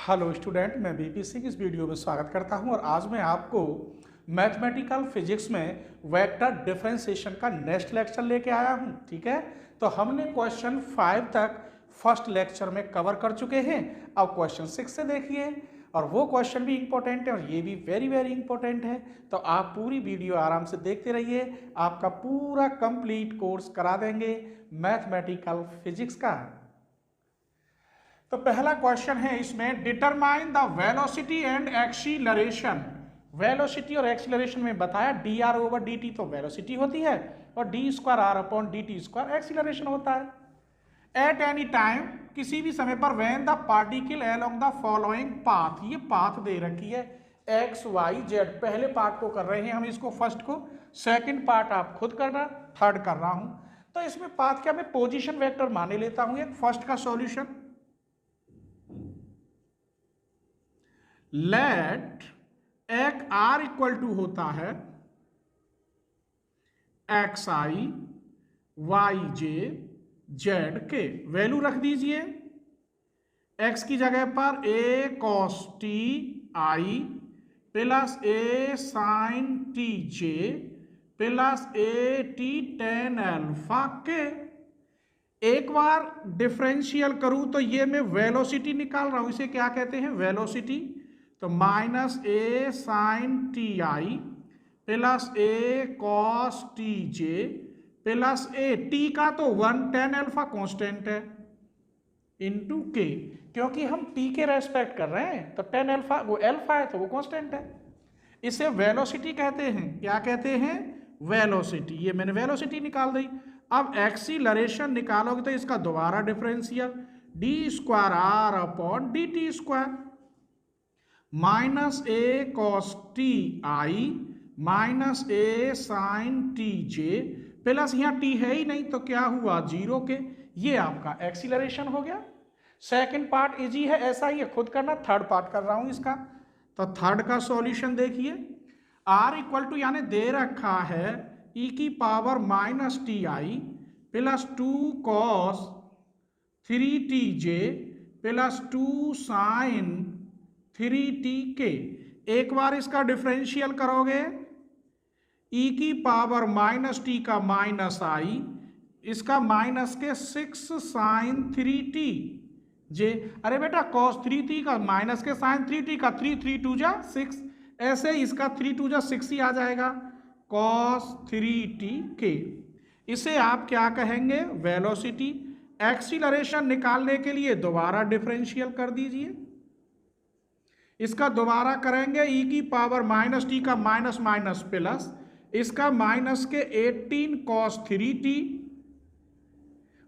Hello student, मैं BP Singh इस video में स्वागत करता हूं और आज मैं आपको मैथमेटिकल फिजिक्स में वेक्टर डिफरेंशिएशन का नेक्स्ट लेक्चर लेके आया हूं। ठीक है, तो हमने क्वेश्चन 5 तक फर्स्ट लेक्चर में कवर कर चुके हैं। अब क्वेश्चन 6 से देखिए, और वो क्वेश्चन भी इंपॉर्टेंट है और ये भी वेरी वेरी इंपॉर्टेंट है। तो आप पूरी वीडियो आराम से देखते रहिए, आपका पूरा कंप्लीट कोर्स करा देंगे मैथमेटिकल फिजिक्स का। तो पहला क्वेश्चन है इसमें, determine the velocity and acceleration. Velocity और एक्सीलरेशन में बताया D are over D T तो वेलोसिटी होती है और D square are upon D T square acceleration होता है। एट एनी टाइम, किसी भी समय पर, when the particle along the following path, ये पाथ दे रखी है एक्स वाई जेड। पहले पार्ट को कर रहे हैं हम, इसको फर्स्ट को, सेकंड पार्ट आप खुद करना, थर्ड कर रहा हूं। तो इसमें पाथ क्या, मैं पोजीशन वेक्टर माने लेता हूं एक फर्स्ट का सॉल्यूशन। लेट एक आर इक्वल टू होता है एक्स आई वाई जे जेड के। वैल्यू रख दीजिए एक्स की जगह पर a cos T I plus a sine T J plus A t tan alpha k. एक बार डिफरेंशियल करूं तो ये मैं वेलोसिटी निकाल रहा हूं, इसे क्या कहते हैं, वेलोसिटी। तो minus A sine T I plus A cos T J plus A T का तो 1 tan अल्फा कांस्टेंट है इनटू के, क्योंकि हम टी के रेस्पेक्ट कर रहे हैं तो tan अल्फा, वो अल्फा है तो वो कांस्टेंट है। इसे वेलोसिटी कहते हैं। क्या कहते हैं, वेलोसिटी। ये मैंने वेलोसिटी निकाल दी। अब एक्सीलरेशन निकालोगे तो इसका दोबारा differential D square are upon D T square minus A cos T I minus A sine T J plus यहाँ टी है ही नहीं तो क्या हुआ, जीरो के। ये आपका एक्सीलरेशन हो गया। सेकंड पार्ट इजी है, ऐसा ही है, खुद करना। थर्ड पार्ट कर रहा हूं इसका। तो थर्ड का सॉल्यूशन देखिए, आर इक्वल टू यानी दे रखा है ई की पावर माइनस टी आई प्लस 2 कॉस 3 टी जे प्लस 2 साइन 3 टी के। एक बार इसका डिफरेंशियल करोगे, ई की पावर माइनस टी का माइनस आई, इसका माइनस के 6 साइन 3 टी जे। अरे बेटा कॉस 3 टी का माइनस के साइन 3 टी का 3 3 2 जा 6, ऐसे इसका 3 2 जा 6 ही आ जाएगा, कॉस 3 टी के। इसे आप क्या कहेंगे, वेलोसिटी। एक्सीलरेशन निकालने के लिए दोबारा डिफरेंशियल कर दीजिए, इसका दोबारा करेंगे ई की पावर माइनस टी का माइनस माइनस प्लस, इसका माइनस के 18 कॉस 3 टी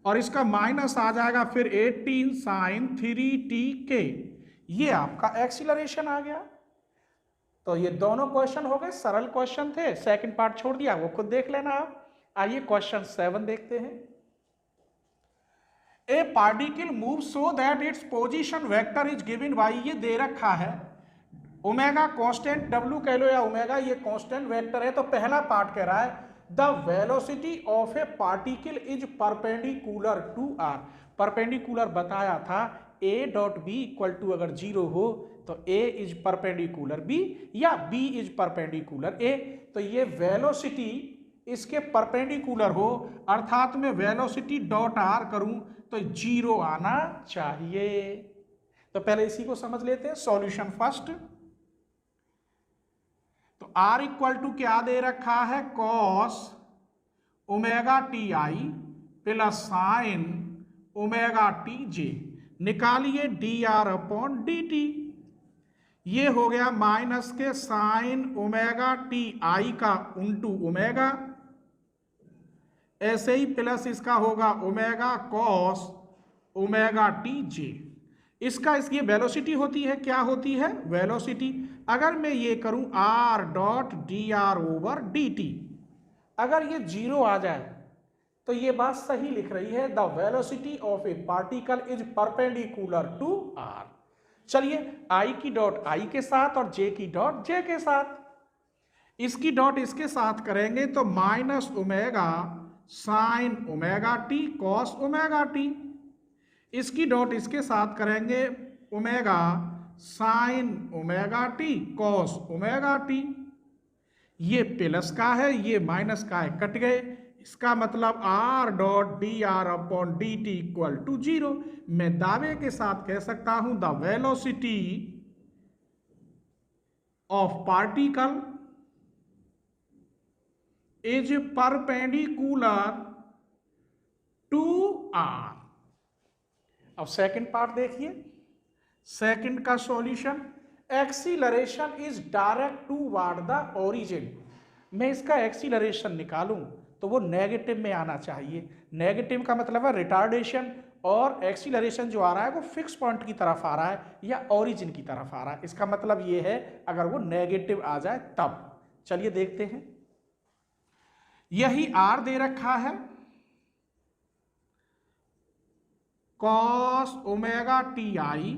और इसका माइनस आ जाएगा फिर 18 साइन 3 टी के। ये आपका एक्सीलरेशन आ गया। तो ये दोनों क्वेश्चन हो गए, सरल क्वेश्चन थे। सेकंड पार्ट छोड़ दिया, वो खुद देख लेना आप। आइए क्वेश्चन 7 देखते हैं। ए particle move so that its position vector is given by, ये दे रखा है ओमेगा कांस्टेंट, डब्ल्यू कह लो या ओमेगा, ये कांस्टेंट वेक्टर है। तो पहला पार्ट कह रहा है the velocity of a particle is perpendicular to R. Perpendicular बताया था, A dot B equal to अगर 0 हो तो ए इज परपेंडिकुलर बी या बी इज परपेंडिकुलर ए। तो ये वेलोसिटी इसके परपेंडिकुलर हो, अर्थात मैं वेलोसिटी डॉट आर करूं तो 0 आना चाहिए। तो पहले इसी को समझ लेते हैं। सॉल्यूशन फर्स्ट, तो आर इक्वल टू क्या दे रखा है, कॉस ओमेगा टी आई plus sine omega t j. निकालिए D R upon D t. ये हो गया माइनस के साइन ओमेगा टी आई का इंटू ओमेगा, ऐसे ही प्लस इसका होगा ओमेगा कॉस ओमेगा टी जे। इसका इसकी वेलोसिटी होती है, क्या होती है, वेलोसिटी। अगर मैं ये करूं are dot D are over D T, अगर ये 0 आ जाए तो ये बात सही लिख रही है, the velocity of a particle is perpendicular to R. चलिए आई की डॉट आई के साथ और जे की डॉट जे के साथ, इसकी डॉट इसके साथ करेंगे तो minus omega sine omega T cos omega T, इसकी डॉट इसके साथ करेंगे omega sine omega T cos omega T. ये प्लस का है, ये माइनस का है, कट गए। इसका मतलब R dot D are upon D T equal to 0। मैं दावे के साथ कह सकता हूं the velocity of particle is perpendicular to R. अब सेकंड पार्ट देखिए, सेकंड का solution, acceleration is direct toward the origin. मैं इसका एक्सीलरेशन निकालूं तो वो नेगेटिव में आना चाहिए। नेगेटिव का मतलब है रिटार्डेशन, और एक्सीलरेशन जो आ रहा है वो फिक्स पॉइंट की तरफ आ रहा है या ओरिजिन की तरफ आ रहा है। इसका मतलब ये है अगर वो नेगेटिव आ जाए तब। चलिए देखते हैं, यही आर दे रखा है, cos omega t i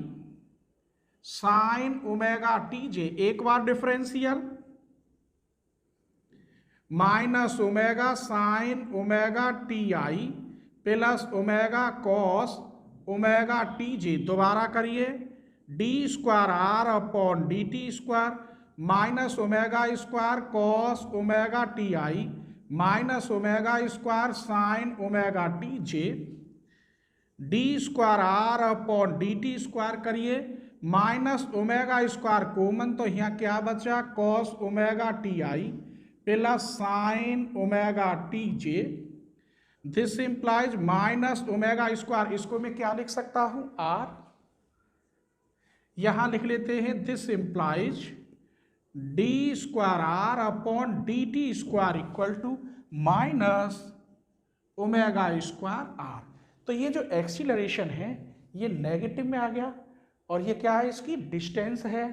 sine omega t j, एक बार differential, minus omega sine omega t आई plus omega cos omega t j, दोबारा करिए, d square are upon D T square minus omega square cos omega t I minus omega square sine omega t j, d square are upon D T square करिए, minus omega square common तो यहाँ क्या बचा, cos omega t I plus sine omega t J. This implies minus omega square, इसको मैं क्या लिख सकता हूं, आर। यहां लिख लेते हैं this implies D square are upon D T square equal to minus omega square R. तो ये जो एक्सीलरेशन है ये नेगेटिव में आ गया, और ये क्या है, इसकी डिस्टेंस है,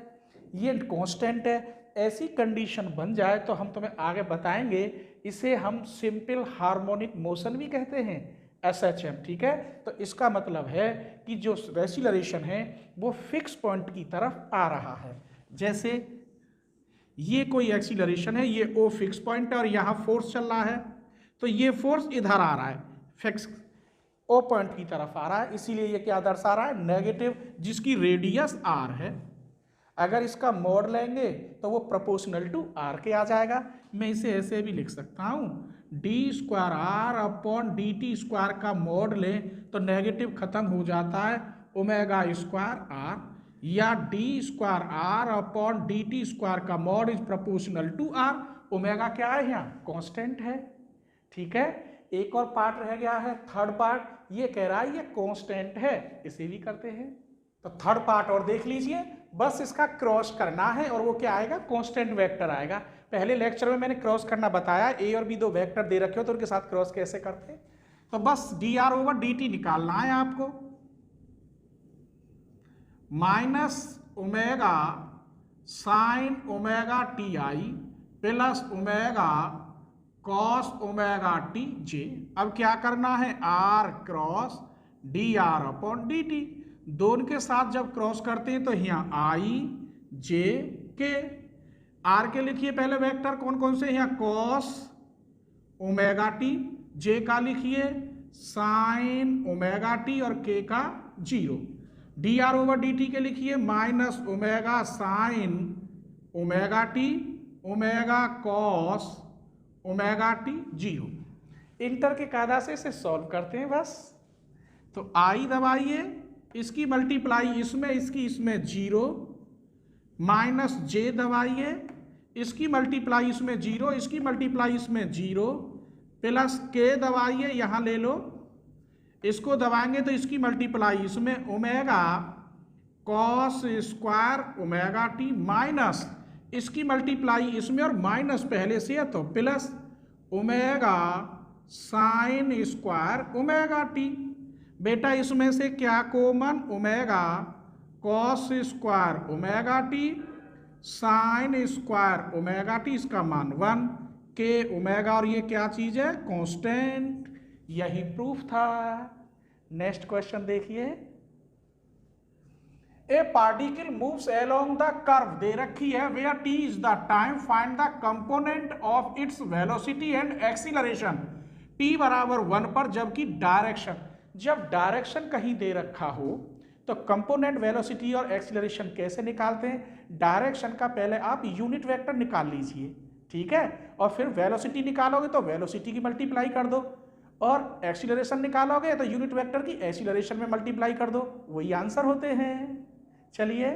ये कांस्टेंट है। ऐसी कंडीशन बन जाए तो हम तुम्हें आगे बताएंगे, इसे हम सिंपल हार्मोनिक मोशन भी कहते हैं, SHM, ठीक है। तो इसका मतलब है कि जो एक्सीलरेशन है वो फिक्स पॉइंट की तरफ आ रहा है। जैसे ये कोई एक्सीलरेशन है, ये O फिक्स पॉइंट है और यहाँ फोर्स चल रहा है, तो ये फोर्स इधर आ रहा है, फिक्स O पॉइंट की तरफ आ रहा है, इसीलिए ये क्या दर्शा रहा है, नेगेटिव, जिसकी रेडियस R है। अगर इसका मोड लेंगे तो वो प्रोपोर्शनल टू R के आ जाएगा। मैं इसे ऐसे भी लिख सकता हूँ, d square are upon D T square का मोड लें तो नेगेटिव खत्म हो जाता है, ओमेगा स्क्वायर आर, या d square are upon D T square का mod is proportional to r. Omega क्या है यहाँ, कांस्टेंट है, ठीक है। एक और पार्ट रह गया है, थर्ड पार्ट, ये कह रहा है ये कांस्टेंट है, इसे भी करते हैं। तो थर्ड पार्ट और देख लीजिए, बस इसका क्रॉस करना है और वो क्या आएगा, कांस्टेंट वेक्टर आएगा। पहले लेक्चर में मैंने क्रॉस करना बताया, ए और बी दो वेक्टर दे रखे हो तो उनके साथ क्रॉस कैसे करते हैं। तो बस d are over D t निकालना है आपको, minus omega sine omega t आई plus omega cos omega t j. अब क्या करना है, r cross D R upon D t, दोनों के साथ जब क्रॉस करते हैं तो यहाँ आई जे के, आर के लिखिए पहले वेक्टर कौन कौन से, यहाँ कॉस ओमेगा टी, जे का लिखिए साइन ओमेगा टी और के का 0, D R over D t के लिखिए minus omega sine omega T omega cos omega T 0। Inter के कायदा से इसे सॉल्व करते हैं बस। तो आई दबाइए, इसकी मल्टीप्लाई इसमें, इसकी इसमें 0, माइनस जे दबाइए, इसकी मल्टीप्लाई इसमें 0, इसकी मल्टीप्लाई इसमें 0, प्लस के दबाइए, यहाँ ले लो, इसको दबाएंगे तो इसकी मल्टीप्लाई इसमें, omega cos square omega T, minus इसकी मल्टीप्लाई इसमें और माइनस पहले से है तो plus omega sine square omega T. बेटा इसमें से क्या common, omega cos square omega T sine square omega T, इसका मान 1, के ओमेगा, और ये क्या चीज है, कांस्टेंट। यही प्रूफ था। नेक्स्ट क्वेश्चन देखिए, a particle moves along the curve दे रखी है, where t is the time, find the component of its velocity and acceleration. T बराबर 1 पर, जबकि डायरेक्शन, जब डायरेक्शन कहीं दे रखा हो तो कंपोनेंट वेलोसिटी और एक्सीलरेशन कैसे निकालते हैं? डायरेक्शन का पहले आप यूनिट वेक्टर निकाल लीजिए, ठीक है, और फिर वेलोसिटी निकालोगे तो वेलोसिटी की मल्टीप्लाई कर दो, और एक्सीलरेशन निकालोगे तो यूनिट वेक्टर की एक्सीलरेशन में मल्टीप्लाई कर दो, वही आंसर होते हैं। चलिए,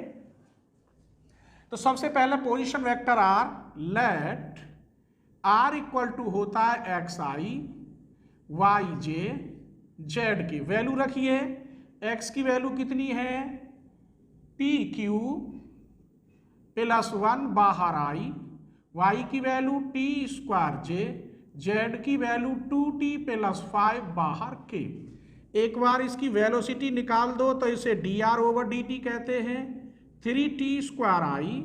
तो सबसे पहले position vector R, let R equal to होता है एक्स आई वाई जे जेड की वैल्यू रखिए। एक्स की वैल्यू कितनी है? पी क्यू प्लस 1 बाहर आई, वाई की value T square J, Z की वैल्यू 2t प्लस 5 बाहर के। एक बार इसकी वेलोसिटी निकाल दो तो इसे dr ओवर dt कहते हैं। 3t स्क्वायर आई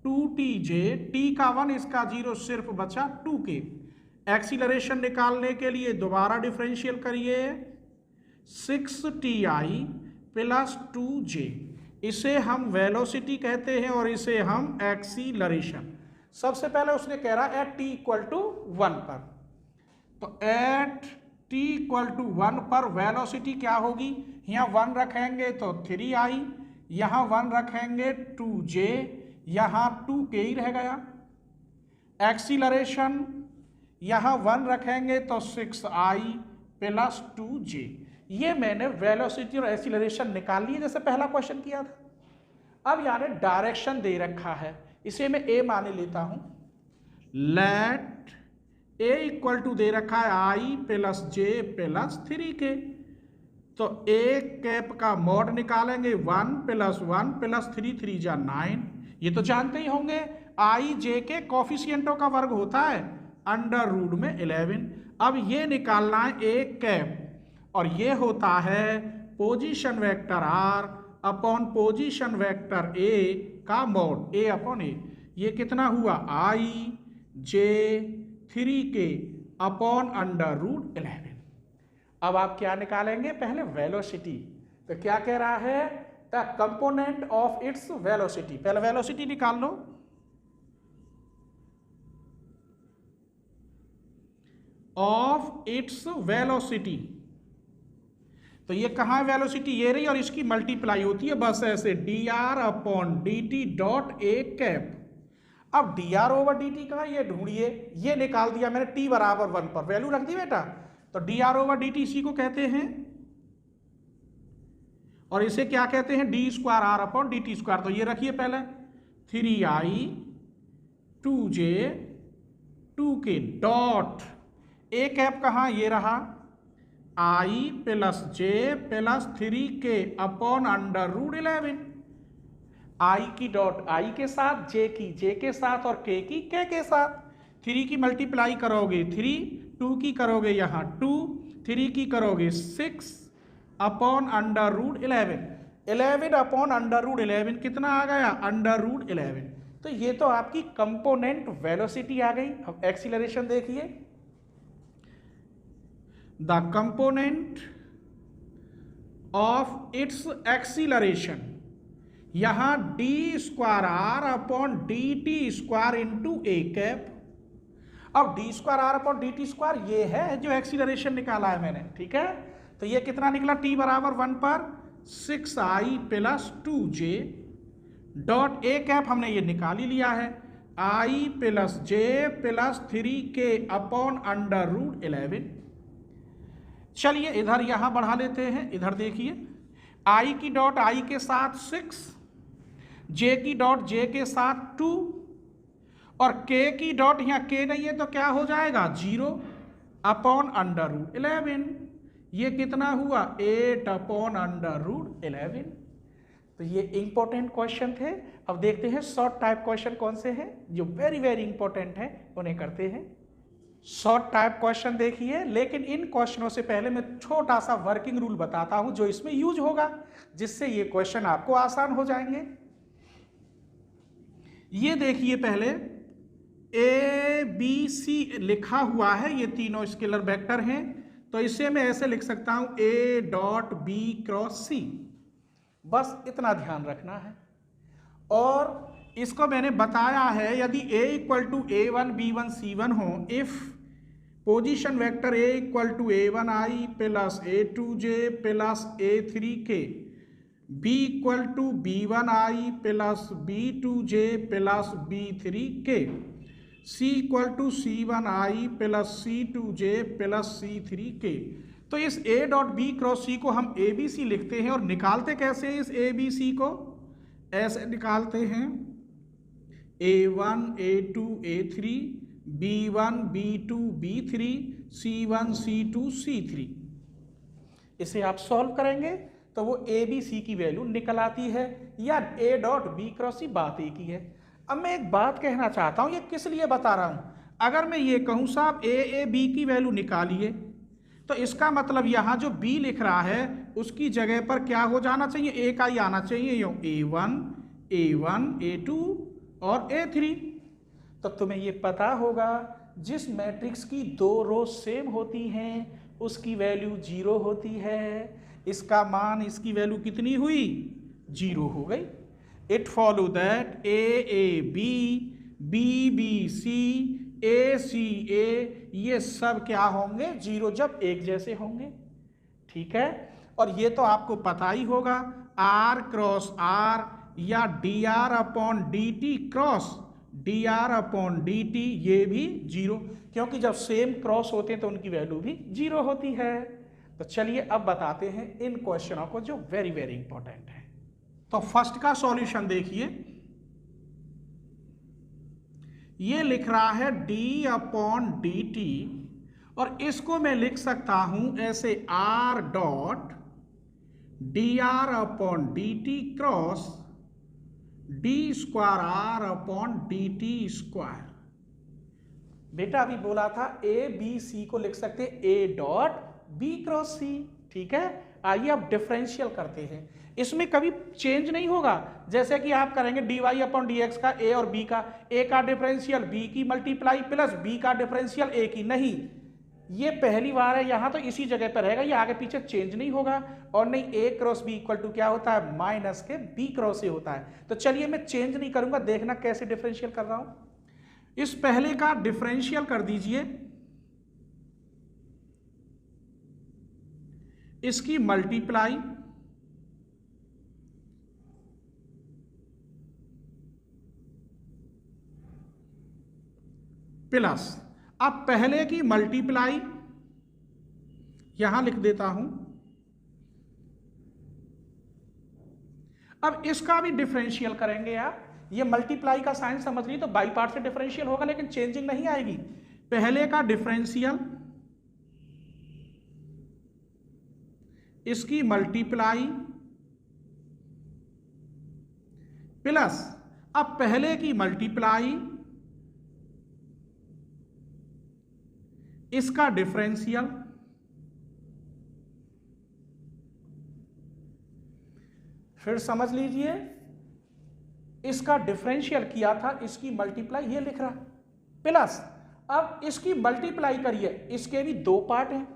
2tj, t का 1 इसका 0 सिर्फ बचा 2k। एक्सीलरेशन निकालने के लिए दोबारा डिफरेंशियल करिए, 6ti प्लस 2j, इसे हम वेलोसिटी कहते हैं और इसे हम एक्सीलरेशन। सबसे पहले उसने कह रहा एट t इक्वल टू 1 पर, तो एट t इक्वल टू 1 पर वेलोसिटी क्या होगी? यहाँ 1 रखेंगे तो 3i, यहाँ 1 रखेंगे 2j, यहाँ 2k ही रह गया। एक्सीलरेशन यहाँ 1 रखेंगे तो 6i प्लस 2j। ये मैंने वेलोसिटी और एक्सीलरेशन निकाल लिए जैसे पहला क्वेश्चन किया था। अब यानी डायरेक्शन दे रखा है, इसे मैं a माने लेता हूं। लेट a इक्वल टू दे रखा है i plus j plus 3k, तो a कैप का मॉड निकालेंगे 1 प्लस 1 प्लस 3, 3 जा 9। ये तो जानते ही होंगे i j के कॉफिशिएंटों का वर्ग होता है अंडर रूट में 11। अब ये निकालना है a कैप, और ये होता है position vector r upon position vector a का मॉड a अपॉन a। ये कितना हुआ? i j 3k upon under root 11। अब आप क्या निकालेंगे? पहले वेलोसिटी। तो क्या कह रहा है? The component of its velocity. पहले वेलोसिटी निकाल लो। ऑफ इट्स वेलोसिटी, तो ये कहाँ है वेलोसिटी? ये रही, और इसकी मल्टीप्लाई होती है बस ऐसे dr upon dt dot a cap. अब dr ओवर dt कहाँ? ये ढूंढिए, ये निकाल दिया मैंने t बराबर 1 पर, वैल्यू रख दी बेटा, तो dr ओवर dt इसी को कहते हैं, और इसे क्या कहते हैं? d square r upon dt square. तो ये रखिए पहले 3i 2j 2k dot a cap कहाँ? ये रहा i plus j plus 3k upon under root 11। i की डॉट i के साथ, j की j के साथ, और k की k के साथ। 3 की मल्टीप्लाई करोगे 3, 2 की करोगे यहाँ 2, 3 की करोगे 6 upon under root 11। 11 upon under root 11 कितना आ गया? Under root 11। तो ये तो आपकी कंपोनेंट वेलोसिटी आ गई। अब एक्सीलरेशन देखिए, the component of its acceleration, यहां d square r upon dt square into a cap. अब d square r upon dt square ये है जो एक्सीलरेशन निकाला है मैंने, ठीक है। तो ये कितना निकला? t बराबर 1 पर 6i plus 2j dot a cap हमने ये निकाल ही लिया है, i plus j plus 3k upon under root 11। चलिए इधर यहां बढ़ा लेते हैं। इधर देखिए, i की डॉट i के साथ 6, j की डॉट j के साथ 2, और k की डॉट यहाँ k नहीं है तो क्या हो जाएगा? 0 अपॉन अंडर रूट 11। ये कितना हुआ? 8 अपॉन अंडर रूट 11। तो ये इंपॉर्टेंट क्वेश्चन थे। अब देखते हैं शॉर्ट टाइप क्वेश्चन कौन से हैं जो वेरी वेरी इंपॉर्टेंट है, उन्हें करते हैं। शॉर्ट टाइप क्वेश्चन देखिए, लेकिन इन क्वेश्चनों से पहले मैं छोटा सा वर्किंग रूल बताता हूं जो इसमें यूज होगा, जिससे ये क्वेश्चन आपको आसान हो जाएंगे। ये देखिए, पहले ए बी सी लिखा हुआ है, ये तीनों स्केलर वेक्टर हैं, तो इसे मैं ऐसे लिख सकता हूं ए डॉट बी क्रॉस सी। बस इतना ध्यान रखना है। और इसको मैंने बताया है, यदि a equal to a1 b1 c1 हो, if position vector a equal to a1i plus a2j plus a3k b equal to b1i plus b2j plus b3k, c equal to c1i plus c2j plus c3k। तो इस a dot B cross C को हम ए B सी लिखते हैं और निकालते कैसे हैं इस ए बी सी को? ऐसे निकालते हैं a1 a2 a3 b1 b2 b3 c1 c2 c3। इसे आप सॉल्व करेंगे तो वो ए बी सी की वैल्यू निकल आती है, या a डॉट बी क्रॉस सी बात एक ही है। अब मैं एक बात कहना चाहता हूं, ये किस लिए बता रहा हूं? अगर मैं ये कहूं साहब ए बी की वैल्यू निकालिए, तो इसका मतलब यहां जो b लिख रहा है उसकी जगह पर क्या हो जाना चाहिए? ए का ही आना चाहिए, यो a1 a2 और a3। तो तुम्हें ये पता होगा जिस मैट्रिक्स की दो रो सेम होती हैं उसकी वैल्यू 0 होती है। इसका मान, इसकी वैल्यू कितनी हुई? 0 हो गई। It follow that a b, b b c, a c a, ये सब क्या होंगे? 0, जब एक जैसे होंगे। ठीक है, और ये तो आपको पता ही होगा आर क्रॉस आर या D R upon D T cross D R upon D t, ये भी 0, क्योंकि जब सेम क्रॉस होते हैं तो उनकी वैल्यू भी 0 होती है। तो चलिए अब बताते हैं इन क्वेश्चनों को जो वेरी वेरी इंपॉर्टेंट है। तो फर्स्ट का सॉल्यूशन देखिए, ये लिख रहा है d अपॉन डी टी, और इसको मैं लिख सकता हूं ऐसे r dot D are upon D T cross D square are upon D T square. बेटा अभी बोला था ए बी सी को लिख सकते ए डॉट बी क्रॉस सी। ठीक है, आइए अब डिफरेंशियल करते हैं। इसमें कभी चेंज नहीं होगा, जैसे कि आप करेंगे D Y upon D X का ए और बी का, ए का डिफरेंशियल बी की मल्टीप्लाई प्लस बी का डिफरेंशियल ए की। नहीं, ये पहली बार है, यहां तो इसी जगह पर रहेगा, ये आगे पीछे चेंज नहीं होगा। और नहीं, ए क्रॉस बी इक्वल टू क्या होता है? माइनस के बी क्रॉस ए होता है। तो चलिए मैं चेंज नहीं करूंगा, देखना कैसे डिफरेंशियल कर रहा हूं। इस पहले का डिफरेंशियल कर दीजिए, इसकी मल्टीप्लाई प्लस, अब पहले की मल्टीप्लाई यहां लिख देता हूं। अब इसका भी डिफरेंशियल करेंगे आप। ये मल्टीप्लाई का साइन समझ ली तो बाई पार्ट से डिफरेंशियल होगा, लेकिन चेंजिंग नहीं आएगी। पहले का डिफरेंशियल, इसकी मल्टीप्लाई प्लस, अब पहले की मल्टीप्लाई, इसका डिफरेंशियल, फिर समझ लीजिए इसका डिफरेंशियल किया था, इसकी मल्टीप्लाई ये लिख रहा प्लस, अब इसकी मल्टीप्लाई करिए, इसके भी दो पार्ट हैं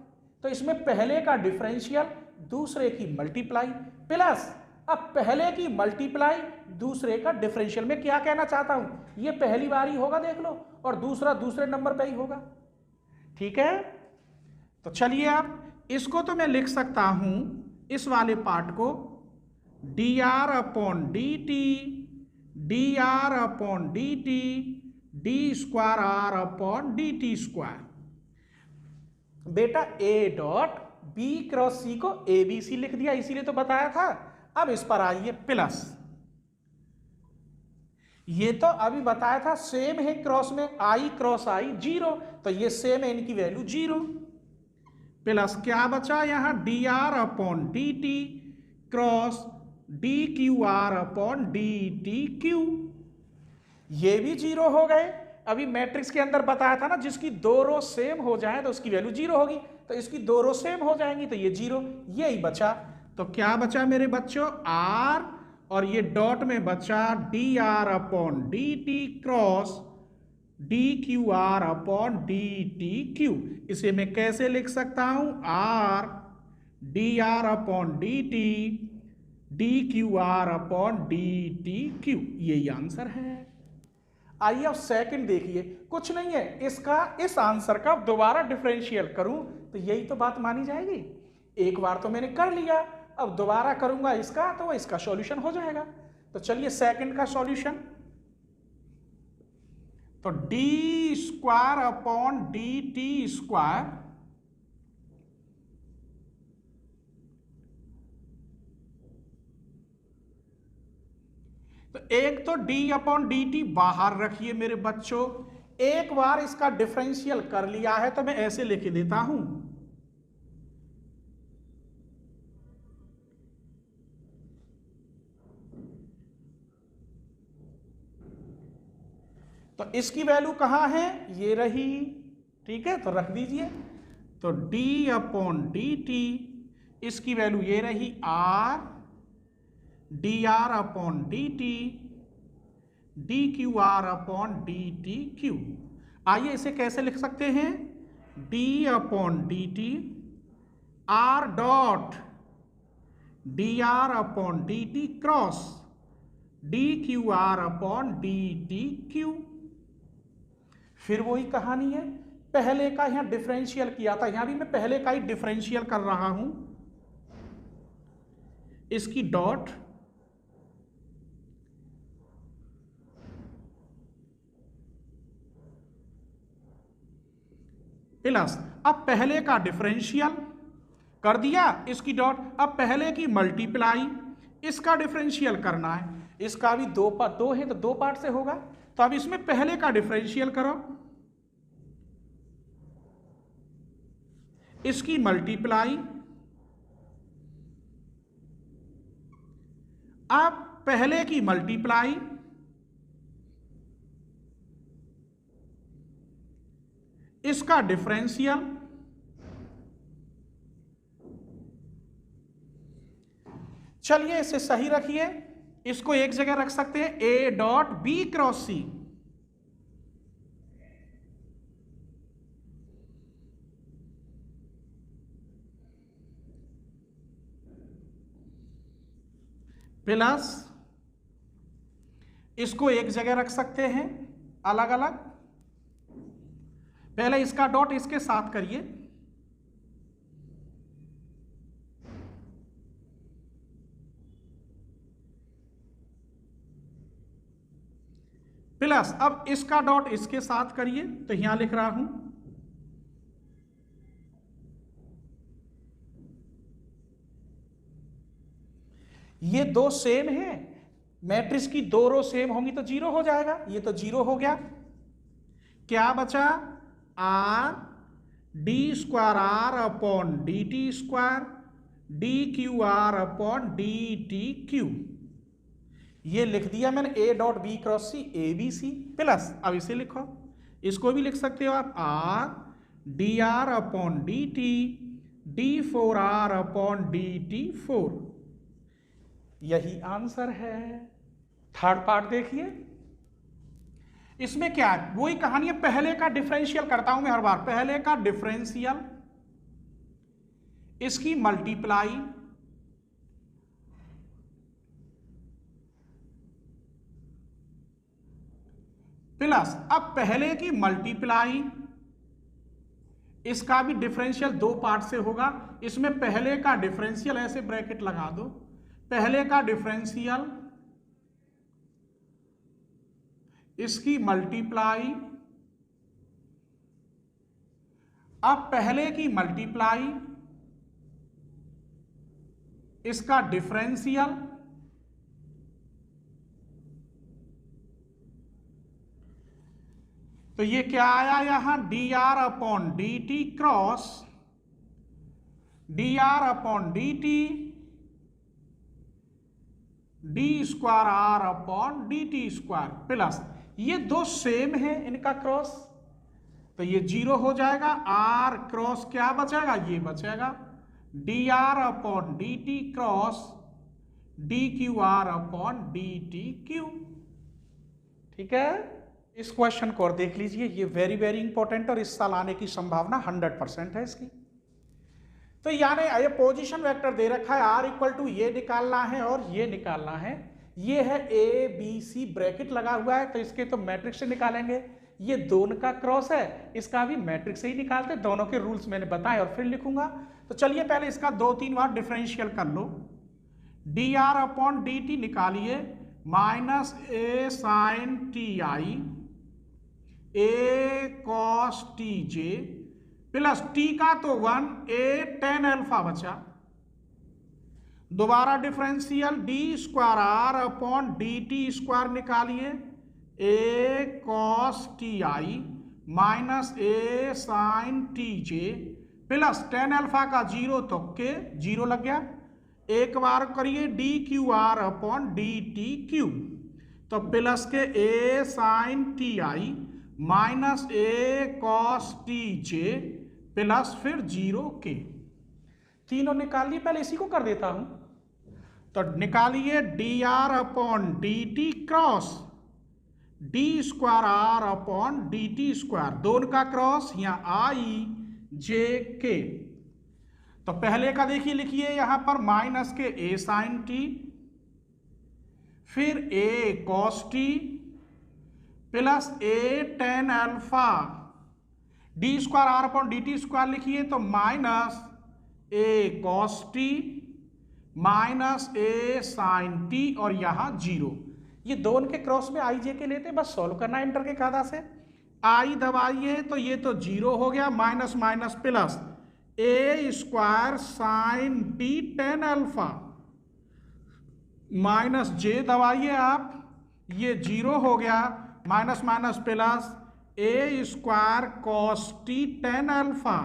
तो इसमें पहले का डिफरेंशियल दूसरे की मल्टीप्लाई प्लस, अब पहले की मल्टीप्लाई दूसरे का डिफरेंशियल। में क्या कहना चाहता हूं, ये पहली बार ही होगा देख लो, और दूसरा दूसरे नंबर पे ही होगा। ठीक है, तो चलिए आप इसको तो मैं लिख सकता हूं, इस वाले पार्ट को D are upon D T, D are upon D T, D square are upon D T square. बेटा A dot B cross C को ए बी सी लिख दिया, इसीलिए तो बताया था। अब इस पर आइए प्लस, ये तो अभी बताया था सेम है क्रॉस में, आई क्रॉस आई 0, तो ये सेम है, इनकी वैल्यू 0 प्लस क्या बचा यहां D are upon D T cross D cube are upon D T cube, ये भी 0 हो गए। अभी मैट्रिक्स के अंदर बताया था ना जिसकी दो रो सेम हो जाए तो उसकी वैल्यू 0 होगी, तो इसकी दो रो सेम हो जाएंगी तो ये 0, यही बचा। तो क्या बचा मेरे बच्चों, आर, और ये डॉट में बचा D R upon D T cross D cube are upon D T Q. इसे मैं कैसे लिख सकता हूं, are D are upon D T D cube are upon D T Q, यही आंसर है। आइए अब सेकंड देखिए, कुछ नहीं है, इसका इस आंसर का दोबारा डिफरेंशियल करूं तो यही तो बात मानी जाएगी। एक बार तो मैंने कर लिया, अब दोबारा करूंगा इसका तो इसका सॉल्यूशन हो जाएगा। तो चलिए सेकंड का सॉल्यूशन, तो D square upon D T square, तो एक तो डी अपॉन डी टी बाहर रखिए मेरे बच्चों, एक बार इसका डिफरेंशियल कर लिया है तो मैं ऐसे लिख देता हूं, तो इसकी वैल्यू कहां है, ये रही, ठीक है, तो रख दीजिए। तो d अपॉन डी टी, इसकी वैल्यू ये रही r, D R upon D T, D cube are upon D T Q. आइए इसे कैसे लिख सकते हैं, d upon D T R dot D are upon D T cross D cube are upon D T Q. फिर वही कहानी है, पहले का यहां डिफरेंशियल किया था, यहां भी मैं पहले का ही डिफरेंशियल कर रहा हूं, इसकी डॉट प्लस, अब पहले का डिफरेंशियल कर दिया, इसकी डॉट, अब पहले की मल्टीप्लाई, इसका डिफरेंशियल करना है, इसका भी दो है तो दो पार्ट से होगा, तो अब इसमें पहले का डिफरेंशियल करो, इसकी मल्टीप्लाई, अब पहले की मल्टीप्लाई, इसका डिफरेंशियल, चलिए इसे सही रखिए, इसको एक जगह रख सकते हैं, A dot B cross C, plus इसको एक जगह रख सकते हैं अलग अलग, पहले इसका डॉट इसके साथ करिए, प्लस अब इसका डॉट इसके साथ करिए, तो यहां लिख रहा हूं, ये दो सेम है, मैट्रिक्स की दो रो सेम होंगी तो जीरो हो जाएगा, ये तो जीरो हो गया, क्या बचा, R D square are upon D T square D cube are upon D T cube, ये लिख दिया मैंने, A dot B cross C, A B C, plus अब इसे लिखो, इसको भी लिख सकते हो आप, R D are upon D T D four R upon D T four, यही आंसर है। थर्ड पार्ट देखिए, इसमें क्या है, वही कहानी है, पहले का डिफरेंशियल करता हूं मैं हर बार, पहले का डिफरेंशियल, इसकी मल्टीप्लाई, प्लस अब पहले की मल्टीप्लाई, इसका भी डिफरेंशियल दो पार्ट से होगा, इसमें पहले का डिफरेंशियल, ऐसे ब्रैकेट लगा दो, पहले का डिफरेंशियल, इसकी मल्टीप्लाई, अब पहले की मल्टीप्लाई, इसका डिफरेंशियल, तो ये क्या आया यहां, D are upon D T cross D R upon D T D square are upon D T square, plus ये दो सेम है, इनका क्रॉस, तो ये जीरो हो जाएगा, आर क्रॉस क्या बचेगा, ये बचेगा, D R upon D T cross D cube are upon D T Q. ठीक है, इस क्वेश्चन को और देख लीजिए, ये वेरी वेरी इंपॉर्टेंट और इस साल आने की संभावना 100% है इसकी। तो यानी ये पोजीशन वेक्टर दे रखा है, आर इक्वल टू ये निकालना है और ये निकालना है, ये है ए बी सी ब्रैकेट लगा हुआ है, तो इसके तो मैट्रिक्स से निकालेंगे, ये दोनों का क्रॉस है, इसका भी मैट्रिक्स से ही निकालते, दोनों के रूल्स मैंने बताए और फिर लिखूंगा। तो चलिए पहले इसका 2-3 बार डिफरेंशियल कर लो। D are upon D t निकालिए, minus A sine T i a cos T J plus t का तो 1 ए टेन अल्फा बचा। दोबारा differential D square are upon D T square निकालिए, a cos T I minus A sine T J plus tan alpha का 0 तो के 0 लग गया। एक बार करिए d cube are upon D T cube, तो plus k a sine T I minus A cos T J plus फिर 0 के। तीनों निकाल लिए, पहले इसी को कर देता हूं। तो निकालिए D R upon D T cross D square are upon D T square, दोनों का क्रॉस यहाँ आई जे के। तो पहले का देखिए, लिखिए यहां पर माइनस के ए साइन टी फिर a cos t plus a tan alpha, d square are upon D T square लिखिए तो माइनस ए कॉस टी माइनस ए साइन टी और यहां 0। ये दोनों के क्रॉस में आई जे के लेते, बस सॉल्व करना इंटर के कायदा से। आई दबाइए तो ये तो 0 हो गया, minus minus plus a square sine t tan alpha minus j दबाइए आप, ये 0 हो गया, minus minus plus a square cos t tan alpha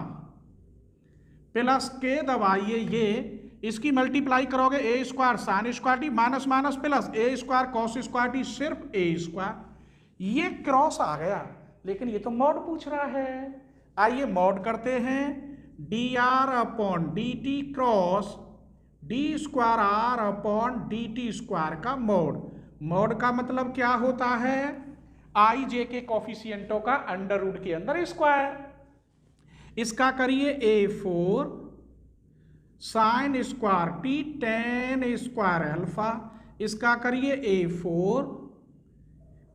plus k दबाइए, ये इसकी मल्टीप्लाई करोगे a square sine square t minus minus plus a square cos square t सिर्फ ए स्क्वायर। ये क्रॉस आ गया, लेकिन ये तो मॉड पूछ रहा है। आइए मॉड करते हैं, D are upon D T cross D square are upon D T square का मॉड। मॉड का मतलब क्या होता है, आई जे के कॉफिशिएंटों का अंडर रूट के अंदर स्क्वायर। इसका करिए a4 sign square T ten square alpha, इसका करिए a4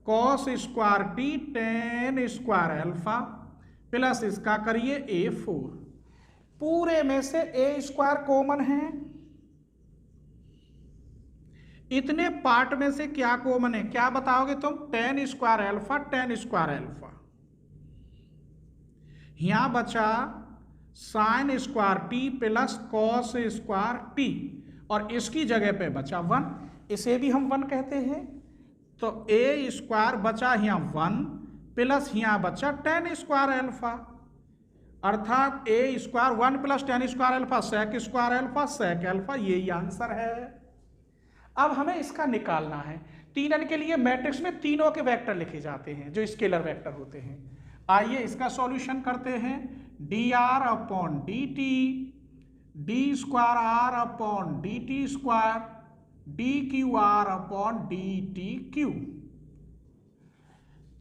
cos square T ten square alpha plus इसका करिए a4। पूरे में से ए स्क्वायर कॉमन है, इतने पार्ट में से क्या कॉमन है, क्या बताओगे तुम? Ten square alpha ten square alpha. यहां बचा sign square T plus cos square T और इसकी जगह पे बचा 1, इसे भी हम 1 कहते हैं। तो ए स्क्वायर बचा यहाँ 1 प्लस यहाँ बचा टेन स्क्वायर अल्फा, अर्थात a square 1 plus tan square alpha sec square alpha sec alpha, यही आंसर है। अब हमें इसका निकालना है। 3n के लिए मैट्रिक्स में तीनों के वेक्टर लिखे जाते हैं जो स्केलर वेक्टर होते हैं। आइए इसका सॉल्यूशन करते हैं। D are upon D T D square are upon D T square D cube are upon D T cube.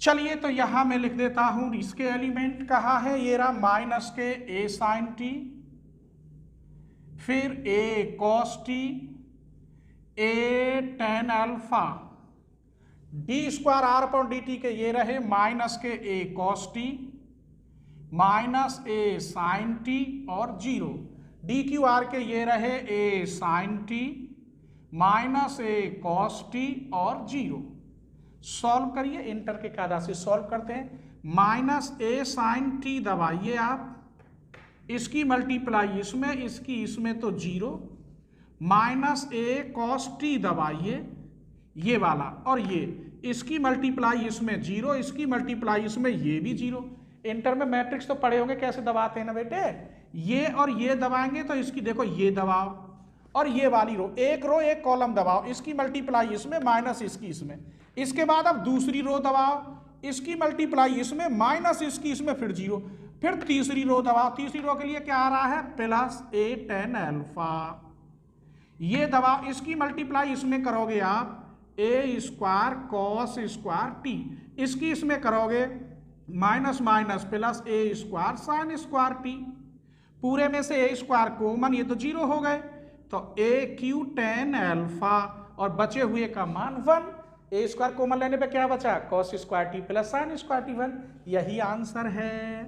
चलिए तो यहां मैं लिख देता हूं, इसके एलिमेंट कहा है, ये रहा माइनस के ए साइन टी फिर a cos t a tan alpha, d square are upon D t के ये रहे माइनस के a cos t minus A sine t और 0, डी क्यू आर के ये रहे a sine t minus A cos t और 0। सॉल्व करिए, इंटर के कायदा से सॉल्व करते हैं। माइनस ए साइन टी दबाइए आप, इसकी मल्टीप्लाई इसमें इसकी इसमें तो 0, माइनस ए कॉस टी दबाइए ये वाला और ये, इसकी मल्टीप्लाई इसमें 0 इसकी मल्टीप्लाई इसमें ये भी 0। इंटर में मैट्रिक्स तो पढ़े होंगे कैसे दबाते हैं ना बेटे, ये और ये दबाएंगे तो इसकी देखो ये दबाओ और ये वाली रो एक कॉलम दबाओ, इसकी मल्टीप्लाई इसमें माइनस इसकी इसमें, इसके बाद अब दूसरी रो दबाओ, इसकी मल्टीप्लाई इसमें माइनस इसकी इसमें फिर 0, फिर तीसरी रो दबाओ, तीसरी रो के लिए क्या आ रहा है प्लस ए टेन अल्फा, ये दबाओ, इसकी मल्टीप्लाई इसमें करोगे आप ए स्क्वायर कॉस स्क्वायर टी, इसकी इसमें करोगे minus minus plus a square sine square T, पूरे में से ए स्क्वायर कॉमन, ये तो 0 हो गए, तो ए क्यू टेन अल्फा और बचे हुए का मान 1, ए स्क्वायर कॉमन लेने पे क्या बचा cos square T plus sign square T 1, यही आंसर है।